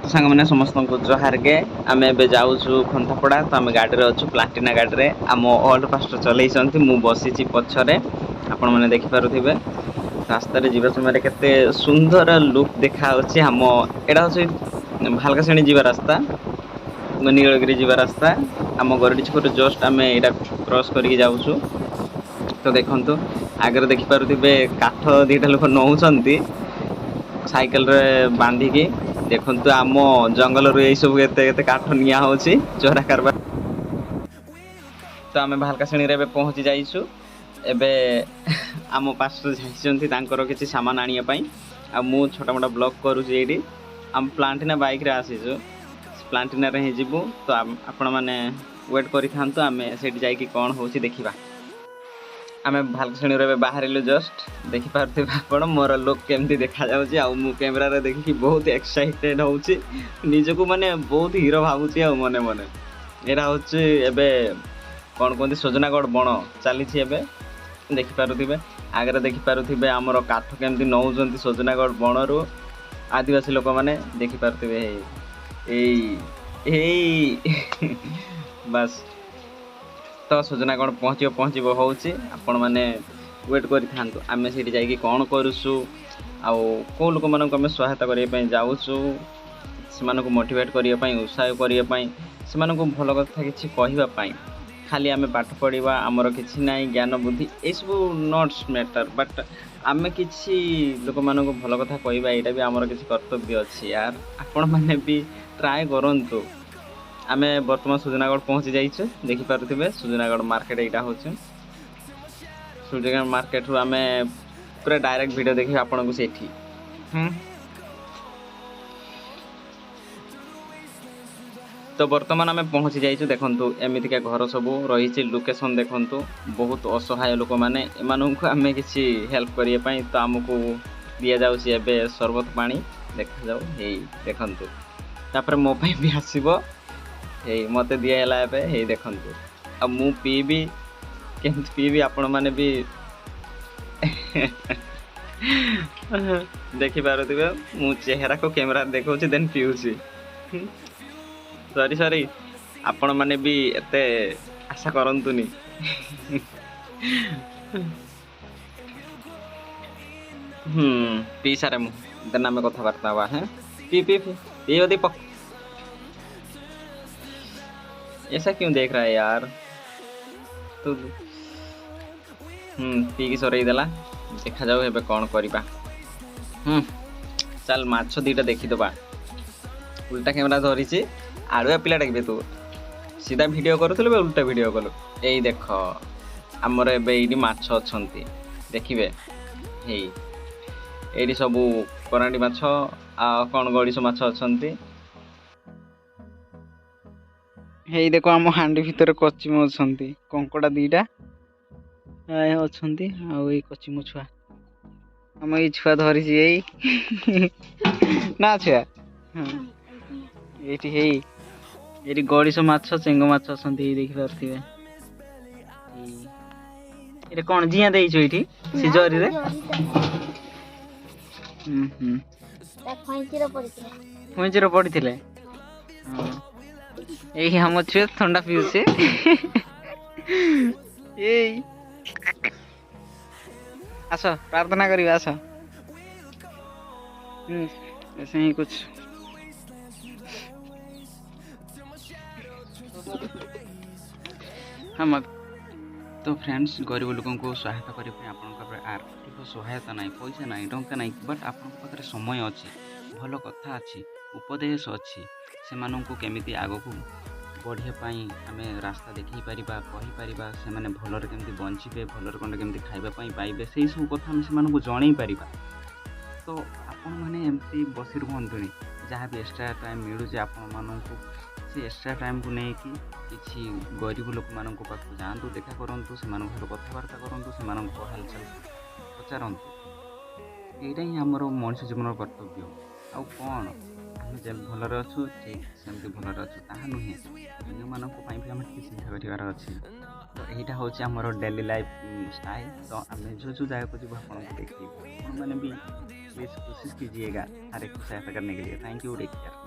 तो सांग मैंने समस्त को जोहार के आम ए जाऊँ खंथापड़ा तो आम गाड़ी में अच्छु प्लाटिना गाड़ी में आम ओल्ड पास्टर चलती मु बसी पछरे आपण मैंने देखिपे रास्त जा समय केते सुंदर लुक देखा आम एटा हूँ भालकाशेणी जी रास्ता नीलगिरी जी रास्ता आम गरडी छक जस्ट आम यहाँ क्रॉस करके जाऊँ तो देखु आगे देखिपे काठ दीटा लोक नौंती साइकेल रे बांधिकी देखु आम जंगल रू यही सब एत काठ निया हो चोरा कारबार तो आम भालकाशेणी रे पहुँची जाइछु एबे आम पास्टर जाइछन्ती किसी सामान आनिया आ मु छोटा मोटा ब्लॉग करुछि एठी आम प्लांटिना बाइक रे आसीछु प्लांटिना रे ही जिबु तो आपण माने वेट करि थांतु आमे सेठी जाई कि कोन होछि देखिबा आमे भालकाशेणी रे बाहरिलु जस्ट देखि पारथिबा आपण मोर लुक केमती देखा जाउछि आ मु कैमरा रे देखि बहुत एक्साइटेड होउछि निजको माने बहुत हीरो भाबुछि आ मने मने एरा होछि एबे कोन कोंती सजनागढ़ बण चली देखिपे आगे देखिपे आमर काठ केमती नौंती सजनागढ़ बणरू आदिवासी लोक मैंने देखिपे बस तो सजनागढ़ पहुँच आपण मैंने वेट कर आम से जाकि कौन करूँ आउ कौ लोक मानक सहायता करने जाऊँ से मोटिवेट करने उत्साह करने से भल कथा किसी कहवाई खाली आमे पाठ पढ़ा आमर किसी ना ज्ञान बुद्धि ये सब नॉट्स मैटर बट आमे किसी लोक मानक भल कथा कहवा यहाँ भी आमर किसी कर्तव्य अच्छी यार आपण मैंने भी ट्राए करूँ आमे बर्तमान सुजनागढ़ पहुँची जाइए देखिपे सुजनागढ़ मार्केट यहाँ हूँ सुजनागढ़ मार्केट रू आमे पूरा डायरेक्ट वीडियो देखिए आपन को सेठी तो बर्तमान आम पहुँची जाइए देखु एमतीका घर सब रही लोकेशन देखु बहुत असहाय लोक मैंने एमानंकु आमे किसी हेल्प करने तो आमको दि जाऊँगी एबे सरबत पानी देखा जाऊ हे देखु तापर मो पे भी आसब हे मत दिहला हे देखु आ मु पीबी केमती पीबी आपण मैंने भी देखिपे मु चेहरा को कैमरा देखा देन पीऊँगी सॉरी आपण माने भी एते आशा करंतुनी पी सारे मु देना में कथबार्ता हुआ है पी यदि ऐसा क्यों देख रहा है यार तू पी की सर देला देखा जाऊ एबे कौन करबा चल माछ दीटा देखी दबा उल्टा कैमरा धरी आड़ुआ पिला डाकबे तू सीधा वीडियो करूल उल्टा वीडियो कलु यही देख आमर एबे माछ अच्छी देखिए ये सब करांडी माछ आ कौन गड़िश माछ अच्छी हे देख आम हांडी भितर कचिम अच्छा कंकड़ा दीटा अच्छा आई कचिम छुआ आम ये छुआ धरी यही ना छुआ ये गड़िश माछ चेंग माछ अच्छा देखिपे ये कौन जिया देइछो इठी सिजरी रे फुंचीर पड़े यही हम छुए थंडा पीऊसे आस प्रार्थना करी आस ऐसे ही कुछ हम तो फ्रेंड्स गरीब लोगों को सहायता करने आर्थिक सहायता ना पैसा ना टंका ना बट आप समय अच्छी भल कथा अच्छी उपदेश अच्छी से मानू केमी आग को बढ़ियापाई आम रास्ता देखी पारिबा कहि पारिबा से माने भलरे केमती बंचिबे भलरे कोन केमती खाइबा पाइबे से सब कथा हम से मानू जणै पारिबा तो आपण माने एमती बसी रुहंतुनी जहाँ भी एक्स्ट्रा टाइम मिलू आपण मानू से एक्स्ट्रा टाइम को लेकिन किसी गरीब लोक मान पाख जातु देखा करूँ से कथबार्ता करूँ से हालचाल पचारतु यहीटा ही आमर मनुष्य जीवन कर्तव्य आउ कौन आम जे भलरे अच्छु ठीक सेमती भलरे अच्छु ताहा नुहे अन्य भी आम चिंता करार अच्छे तो यहाँ हूँ आमर डेली लाइफ स्टाइल तो आम जो जो जगह को जीव आपको देखिए मैंने भी प्लीज कोशिश कीजिएगा हर एक को सहायता करने के लिए। Thank you, take care.